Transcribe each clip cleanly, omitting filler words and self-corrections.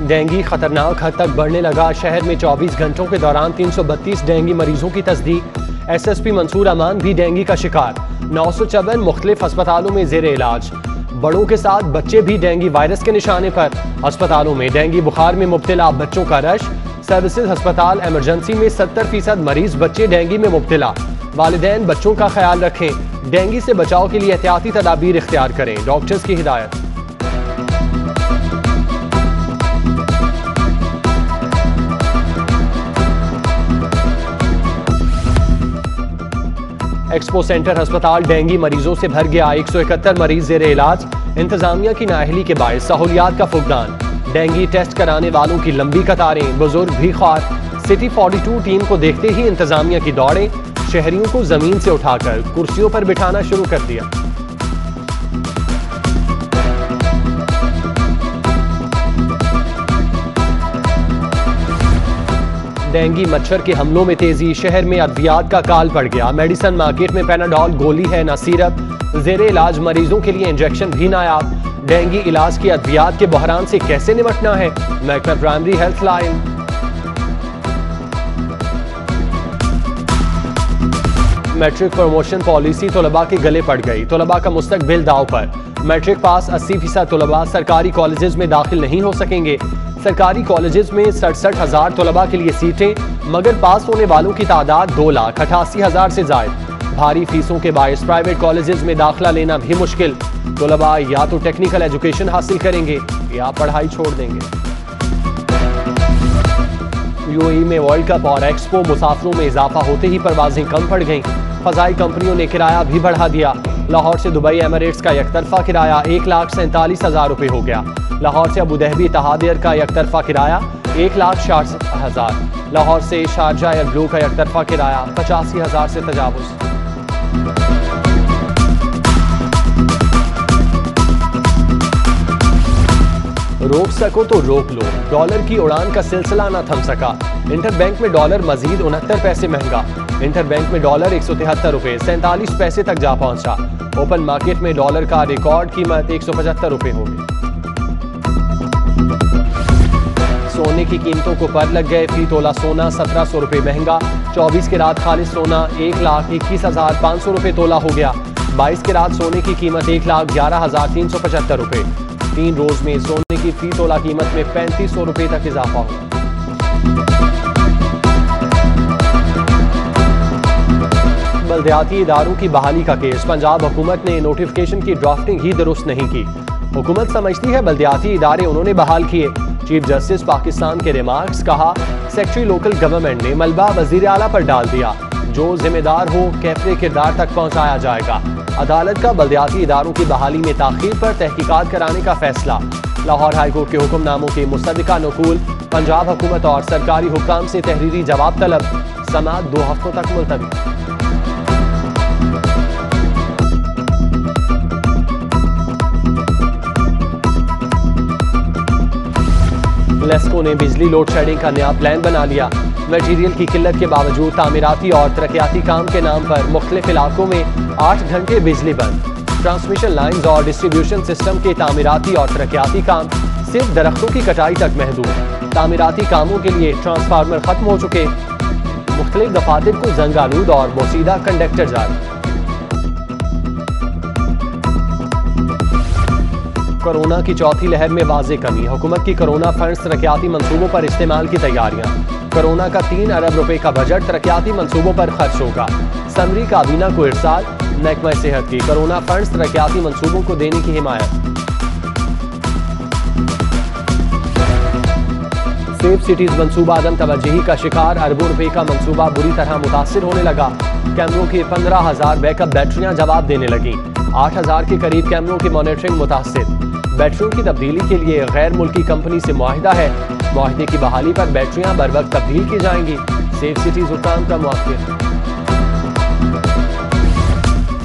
Dengue खतरनाक हद तक बढ़ने लगा। शहर में 24 घंटों के दौरान 332 डेंगू मरीजों की तस्दीक। SSP मंसूर अमान भी डेंगू का शिकार। 954 मुख्तलिफ अस्पतालों में जेर इलाज। बड़ों के साथ बच्चे भी डेंगू वायरस के निशाने पर। अस्पतालों में डेंगू बुखार में मुब्तला बच्चों का रश। सर्विसेज अस्पताल इमरजेंसी में 70% मरीज बच्चे डेंगू में मुब्तला। वालिदैन बच्चों का ख्याल रखें। डेंगू से बचाव के लिए एहतियाती तदाबीर इख्तियार करें, डॉक्टर्स की हिदायत। एक्सपो सेंटर अस्पताल डेंगू मरीजों से भर गया। 171 मरीज जेर इलाज। इंतजामिया की नाअहली के बायस सहूलियात का फुकदान। डेंगू टेस्ट कराने वालों की लंबी कतारें, बुजुर्ग भी ख्वार। सिटी 42 टीम को देखते ही इंतजामिया की दौड़े। शहरियों को जमीन से उठाकर कुर्सियों पर बिठाना शुरू कर दिया। डेंगू मच्छर के हमलों में तेजी। शहर में अद्वियात का काल पड़ गया। मेडिसिन मार्केट में पैनाडॉल गोली है न सिरप। जेर इलाज मरीजों के लिए इंजेक्शन भी नायाब। डेंगू इलाज के अद्वियात के बहरान से कैसे निपटना है, महकमा primary health line. Matric promotion policy तलबा के गले पड़ गई। तलबा का मुस्तकबिल दाव पर। मैट्रिक पास 80% तलबा सरकारी कॉलेजेस में दाखिल नहीं हो सकेंगे। सरकारी कॉलेजेस में 67,000 तलबा के लिए सीटें, मगर पास होने वालों की तादाद 2,88,000 से जायद। भारी फीसों के बायस प्राइवेट कॉलेजेस में दाखिला लेना भी मुश्किल। तलबा या तो टेक्निकल एजुकेशन हासिल करेंगे या पढ़ाई छोड़ देंगे। UAE में वर्ल्ड कप और एक्सपो मुसाफिरों में इजाफा होते ही परवाजें कम पड़ गईं। फजाई कंपनियों ने किराया भी बढ़ा दिया। लाहौर से दुबई एमिरेट्स का एकतरफा किराया 1,47,000 रुपये हो गया। लाहौर से अबू धाबी इत्तेहाद एयर का एकतरफा किराया 1,60,000। लाहौर से शारजा एयर ब्लू का एकतरफा किराया 85,000 से तजावुज़। रोक सको तो रोक लो। डॉलर की उड़ान का सिलसिला न थम सका। इंटरबैंक में डॉलर मजीद 69 पैसे महंगा। इंटरबैंक में डॉलर 173 रुपये 47 पैसे तक जा पहुंचा। ओपन मार्केट में डॉलर का रिकॉर्ड कीमत 175 रुपये हो गई। सोने की कीमतों को पर लग गए। फी तोला सोना 1700 रुपये महंगा। 24 के रात खालिस सोना 1,21,500 रुपये तोला हो गया। 22 के रात सोने की कीमत 1,11,375 रुपये। 3 रोज में सोने की फी तोला कीमत में 3500 रुपये तक इजाफा हुआ। बल्दियाती इदारों की बहाली का केस। पंजाब हुकूमत ने नोटिफिकेशन की ड्राफ्टिंग ही दुरुस्त नहीं की। हुकूमत समझती है बल्दियाती इदारे उन्होंने बहाल किए। चीफ जस्टिस पाकिस्तान के रिमार्क्स। कहा, सेक्रेटरी लोकल गवर्नमेंट ने मलबा वजीर आला पर डाल दिया। जो जिम्मेदार हो कैफरे किरदार तक पहुंचाया जाएगा। अदालत का बल्दियाती इदारों की बहाली में ताखीर पर तहकीकात कराने का फैसला। लाहौर हाईकोर्ट के हुक्मनामों के मुसद्दिका नुकूल। पंजाब हुकूमत और सरकारी हुक्काम से तहरीरी जवाब तलब। समाअत 2 हफ्तों तक मुलतवी। लेस्को ने बिजली लोड शेडिंग का नया प्लान बना लिया। मटीरियल की किल्लत के बावजूद तामीराती और तरक्याती काम के नाम पर मुख्तलिफ इलाकों में 8 घंटे बिजली बंद। ट्रांसमिशन लाइन्स और डिस्ट्रीब्यूशन सिस्टम के तामीराती और तरक्याती काम सिर्फ दरख्तों की कटाई तक महदूद। तामीराती कामों के लिए ट्रांसफार्मर खत्म हो चुके। मुख्तलिफ दफातर को जंग आलूद और बोसीदा कंडक्टर जारी। कोरोना की चौथी लहर में वाज़े कमी। हुकूमत की कोरोना फंड्स तरक्याती मंसूबों पर इस्तेमाल की तैयारियां। कोरोना का 3 अरब रुपए का बजट तरक्याती मंसूबों पर खर्च होगा। समरी काबीना को इरसाल। महकमा सेहत की कोरोना फंड्स तरक्याती मंसूबों को देने की हिमायत। सेफ सिटीज मंसूबा अदम तवज्जुही का शिकार। अरबों रुपए का मंसूबा बुरी तरह मुतासिर होने लगा। कैमरों की 15,000 बैकअप बैटरियां जवाब देने लगी। 8,000 के करीब कैमरों की मॉनिटरिंग मुतासिर। बैटरियों की तब्दीली के लिए गैर मुल्की कंपनी से मुआहिदा है। मुआहिदे की बहाली पर बैटरियां बर वक्त तब्दील की जाएंगी। सेफ सिटीज हुक्काम का मौक़िफ़।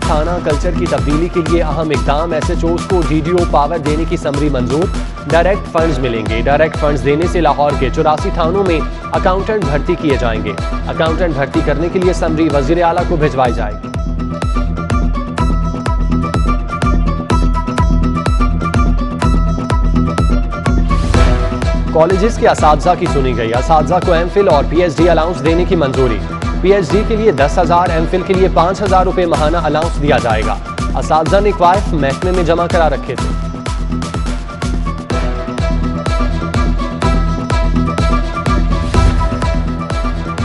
थाना कल्चर की तब्दीली के लिए अहम इकदाम। SHOs को DDO पावर देने की समरी मंजूर। डायरेक्ट फंड्स मिलेंगे। डायरेक्ट फंड्स देने से लाहौर के 84 थानों में अकाउंटेंट भर्ती किए जाएंगे। अकाउंटेंट भर्ती करने के लिए समरी वजीर आला को भिजवाई जाएगी। कॉलेजेस के असातिज़ा की सुनी गई। असातिज़ा को एमफिल और पीएचडी अलाउंस देने की मंजूरी। पीएचडी के लिए 10,000, एमफिल के लिए 5,000 रुपए माहाना अलाउंस दिया जाएगा। असातिज़ा ने क्वाइफ महकमे में जमा करा रखे थे।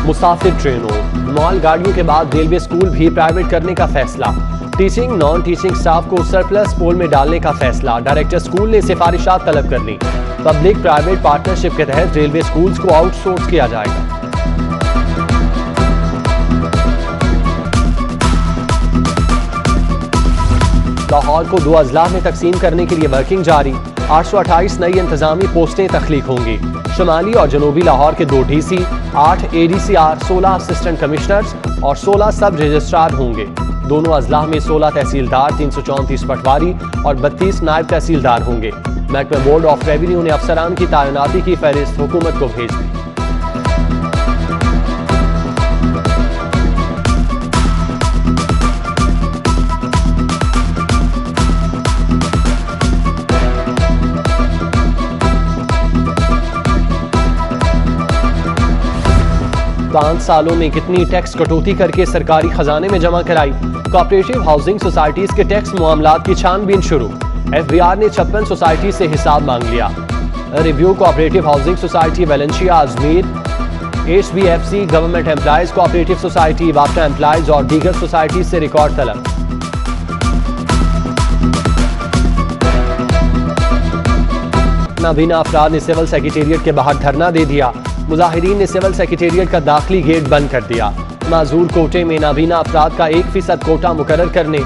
मुसाफिर ट्रेनों, माल गाड़ियों के बाद रेलवे स्कूल भी प्राइवेट करने का फैसला। टीचिंग नॉन टीचिंग स्टाफ को सरप्लस पोल में डालने का फैसला। डायरेक्टर स्कूल ने सिफारिशात तलब कर ली। पब्लिक प्राइवेट पार्टनरशिप के तहत रेलवे स्कूल्स को आउटसोर्स किया जाएगा। लाहौर को 2 अजला में तकसीम करने के लिए वर्किंग जारी। 828 नई इंतजामी पोस्टें तख्लीक होंगी। शुमाली और जनूबी लाहौर के 2 डीसी, 8 एडीसीआर, 16 असिस्टेंट कमिश्नर्स और 16 सब रजिस्ट्रार होंगे। दोनों अजला में 16 तहसीलदार, 334 पटवारी और 32 नायब तहसीलदार होंगे। महकमा बोर्ड ऑफ रेवेन्यू ने अफसरान की तैनाती की फहरिस्त हुकूमत को भेज दी। पांच सालों में कितनी टैक्स कटौती करके सरकारी खजाने में जमा कराई। कोऑपरेटिव हाउसिंग सोसाइटीज के टैक्स मामलात की छानबीन शुरू। एफबीआर ने 56 सोसाइटी से हिसाब मांग लिया। Review cooperative housing society Valencia Ajmer, HBFC government employees cooperative society, वापटा एम्प्लॉयज और दीगर सोसाइटी से रिकॉर्ड तलब। नाबीना अफराद ने सिविल सेक्रेटेरिएट के बाहर धरना दे दिया। मुजाहिरीन ने सिविल सेक्रेटेरिएट का दाखिली गेट बंद कर दिया। माजूर कोटे में नाबीना अफराद का 1% कोटा मुकर्रर करने,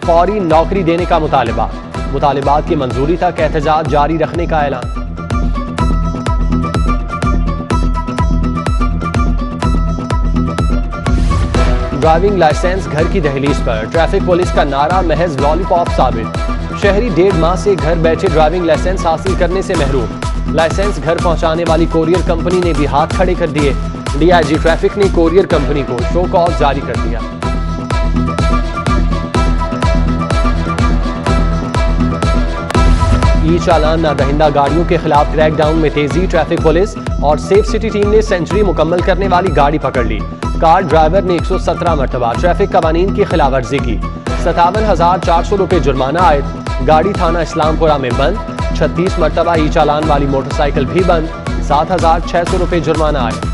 फौरी नौकरी देने का मुतालिबा। मुतालिबात की मंजूरी तक एहतजाज जारी रखने का ऐलान। ड्राइविंग लाइसेंस घर की दहलीज पर, ट्रैफिक पुलिस का नारा महज लॉलीपॉप साबित। शहरी 1.5 माह से घर बैठे ड्राइविंग लाइसेंस हासिल करने से महरूम। लाइसेंस घर पहुंचाने वाली कोरियर कंपनी ने भी हाथ खड़े कर दिए। डीआईजी ट्रैफिक ने कोरियर कंपनी को शो कॉज जारी कर दिया। ई चालान न दहिंदा गाड़ियों के खिलाफ क्रैकडाउन में तेजी। ट्रैफिक पुलिस और सेफ सिटी टीम ने सेंचुरी मुकम्मल करने वाली गाड़ी पकड़ ली। कार ड्राइवर ने 117 मरतबा ट्रैफिक कवानीन की खिलाफ वर्जी की। 57,400 रुपए जुर्माना आयद। गाड़ी थाना इस्लामपुरा में बंद। 36 मरतबा ई चालान वाली मोटरसाइकिल भी बंद। 7,600 रुपए जुर्माना आयद।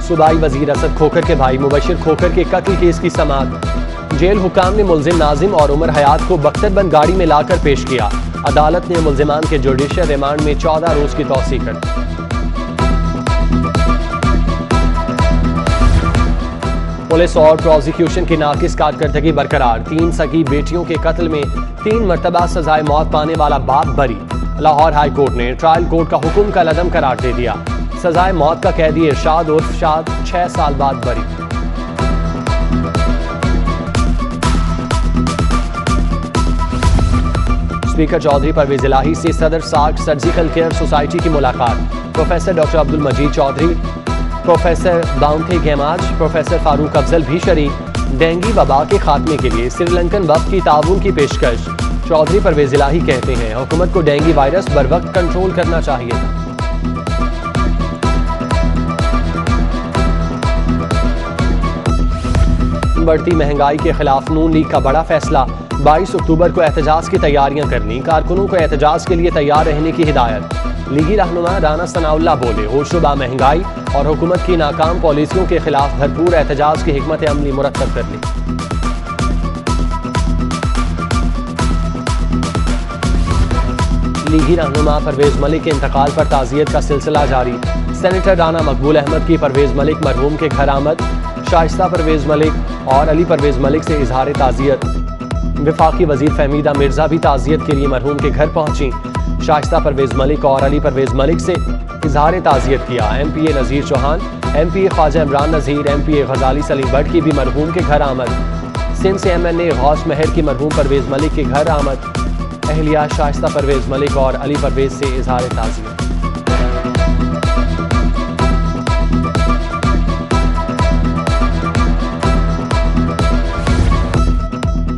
सूबाई वजीर असद खोखर के भाई मुबशिर खोखर के कत्ल केस की समाअत। जेल हुकाम ने मुल्जिम नाजिम और उमर हयात को बख्तरबंद गाड़ी में लाकर पेश किया। अदालत ने मुल्जिमान के जुडिशियल रिमांड में 14 रोज की तौसीक कर दी। पुलिस और प्रोसिक्यूशन की नाकिस कारकर्दगी बरकरार। 3 सगी बेटियों के कत्ल में 3 मरतबा सजाए मौत पाने वाला बाप बरी। लाहौर हाई कोर्ट ने ट्रायल कोर्ट का हुक्म का लदम करार दे दिया। सजाए मौत का कैदी इरशाद उर्फ शाद 6 साल बाद बरी। स्पीकर चौधरी परवेज इलाही से सदर सार्क सर्जिकल केयर सोसाइटी की मुलाकात। प्रोफेसर डॉक्टर अब्दुल मजीद चौधरी, प्रोफेसर बाउंथे गेमाज, प्रोफेसर फारूक अफजल भी शरीक। डेंगू वबा के खात्मे के लिए श्रीलंकन वक्त की ताउन की पेशकश। चौधरी परवेज इलाही कहते हैं हुकूमत को डेंगू वायरस बर वक्त कंट्रोल करना चाहिए। बढ़ती महंगाई के खिलाफ नून लीग का बड़ा फैसला। 22 अक्टूबर को एहतजाज की तैयारियां करनी। कारकुनों को एहतजाज के लिए तैयार रहने की हिदायत। लीगी रहनुमा राना सनाउल्लाह बोले होशरुबा महंगाई और हुकूमत की नाकाम पॉलिसियों के खिलाफ भरपूर एहतजाज की हिकमत अमली मुरतब कर ली। लीगी रहनुमा परवेज मलिक के इंतकाल पर ताज़ियत का सिलसिला जारी। सेनेटर राना मकबूल अहमद की परवेज मलिक मरहूम के घर आमद। शाइस्ता परवेज मलिक और अली परवेज मलिक से इजहार ताज़ियत। वफाकी वजीर फहमीदा मिर्जा भी ताज़ियत के लिए मरहूम के घर पहुंची। शाइस्ता परवेज मलिक और अली परवेज मलिक से इजहार ताज़ियत किया। MPA नज़ीर चौहान, MPA ख्वाजा इमरान नज़ीर, MPA गजाली सलीम भट्ट की भी मरहूम के घर आमद। सिंध से MNA गौस मेहर की मरहूम परवेज मलिक के घर आमद। अहलिया शाइस्ता परवेज मलिक और अली परवेज से इजहार ताज़ियत।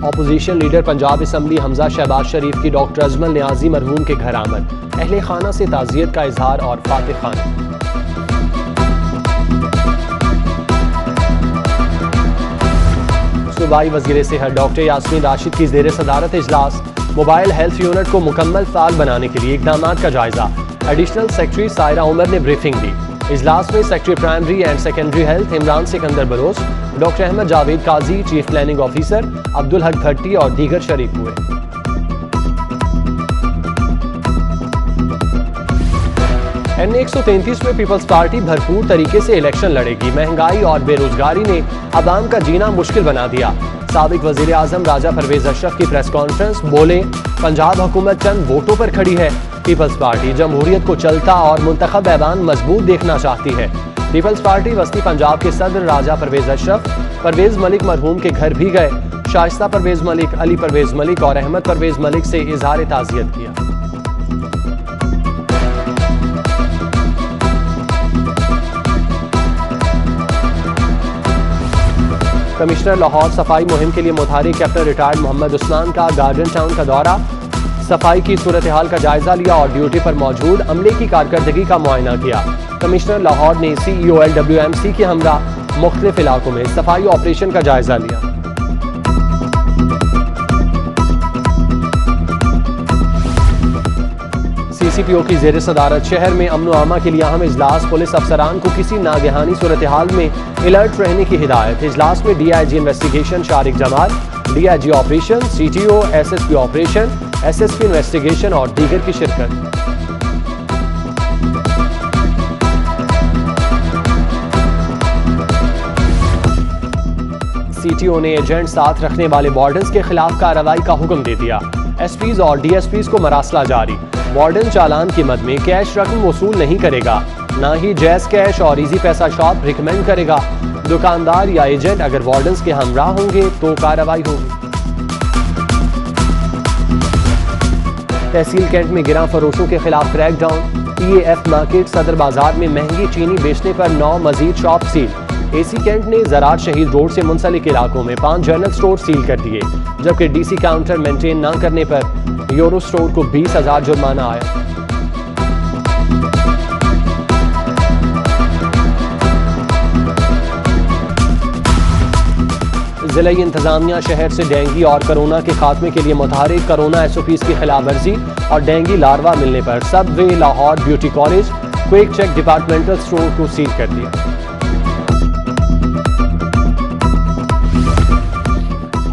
Opposition leader Punjab assembly Hamza Shahbaz Sharif की डॉक्टर अजमल नियाजी मरहूम के घर आमद, अहले खाना से ताज़ियत का इजहार और फातिह खाना। सूबाई वज़ीर सेहत डॉक्टर यास्मीन राशिद की ज़ेर सदारत इजलास, मोबाइल हेल्थ यूनिट को मुकम्मल फ़ाल बनाने के लिए इक़दाम का जायजा। एडिशनल सेक्रेटरी सायरा उमर ने ब्रीफिंग दी। इजलास में secretary primary and secondary health Imran Sikandar Baloch, doctor Ahmad Javed Qazi, chief planning officer Abdul Haq Bhatti और दीगर शरीक हुए। NA 133 में पीपल्स पार्टी भरपूर तरीके से इलेक्शन लड़ेगी। महंगाई और बेरोजगारी ने अवाम का जीना मुश्किल बना दिया। साबिक वजीर आजम राजा परवेज अशरफ की प्रेस कॉन्फ्रेंस, बोले पंजाब हुकूमत चंद वोटों पर खड़ी है। पीपल्स पार्टी जमहूरियत को चलता और मुंतखब ऐवान मजबूत देखना चाहती है। पीपल्स पार्टी वस्ती पंजाब के सदर राजा परवेज अशरफ परवेज मलिक मरहूम के घर भी गए। शाइस्ता परवेज मलिक, अली परवेज मलिक और अहमद परवेज मलिक से इजहार ताज़ियत किया। कमिश्नर लाहौर सफाई मुहिम के लिए मुतहरिक कैप्टन रिटायर्ड मोहम्मद उस्मान का गार्डन टाउन का दौरा, सफाई की सूरत हाल का जायजा लिया और ड्यूटी पर मौजूद अमले की कारकर्दगी का मुआयना किया। कमिश्नर लाहौर ने CEOLWMC के हमरा मुख्तलिफ इलाकों में सफाई ऑपरेशन का जायजा लिया। CCPO की ज़ेर सदारत शहर में अमन व अमा के लिए अहम इजलास, पुलिस अफसरान को किसी नागहानी सूरत हाल में अलर्ट रहने की हिदायत। इजलास में DIG investigation Shariq Jamal, DIG operation, CTO, SSP operation, SSP investigation और दीगर की शिरकत। CTO ने एजेंट साथ रखने वाले वार्डन्स के खिलाफ कार्रवाई का हुक्म दे दिया। SPs और DSPs को मरासला जारी। वार्डन चालान कीमत में कैश रकम वसूल नहीं करेगा, ना ही जैज कैश और इजी पैसा शॉप रिकमेंड करेगा। दुकानदार या एजेंट अगर वार्डन्स के हमराह होंगे तो कार्रवाई होगी। तहसील कैंट में गिरा फरोशों के खिलाफ क्रैकडाउन। PAF मार्केट सदर बाजार में महंगी चीनी बेचने पर 9 मजीद शॉप सील। AC कैंट ने ज़रात शहीद रोड से मुंसलिक इलाकों में 5 जनरल स्टोर सील कर दिए, जबकि DC काउंटर मेंटेन न करने पर यूरो स्टोर को 20,000 जुर्माना आया। जिला इंतजामिया शहर से डेंगू और कोरोना के खात्मे के लिए मुतहरिक कोरोना SOPs की खिलाफ वर्जी और डेंगू लार्वा मिलने पर subway, Lahore beauty college, quick check departmental store को सील कर दिया।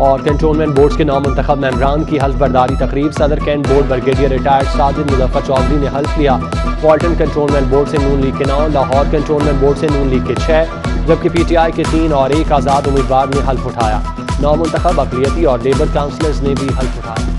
और कैंटोनमेंट बोर्ड के 9 मुंतखब मेंबरान की हल्फ बर्दारी तकरीब, Saddar cantt board brigadier retired Sajid Muzaffar Chaudhry ने हल्फ लिया। वाल्टन कैंटोनमेंट बोर्ड से नून लीग के 9, लाहौर कैंटोनमेंट बोर्ड से नून लीग के 6, जबकि PTI के 3 और 1 आज़ाद उम्मीदवार ने हल्फ उठाया। 9 मुंतखब अक़लियती और लेबर काउंसलर्स ने भी हल्फ उठाया।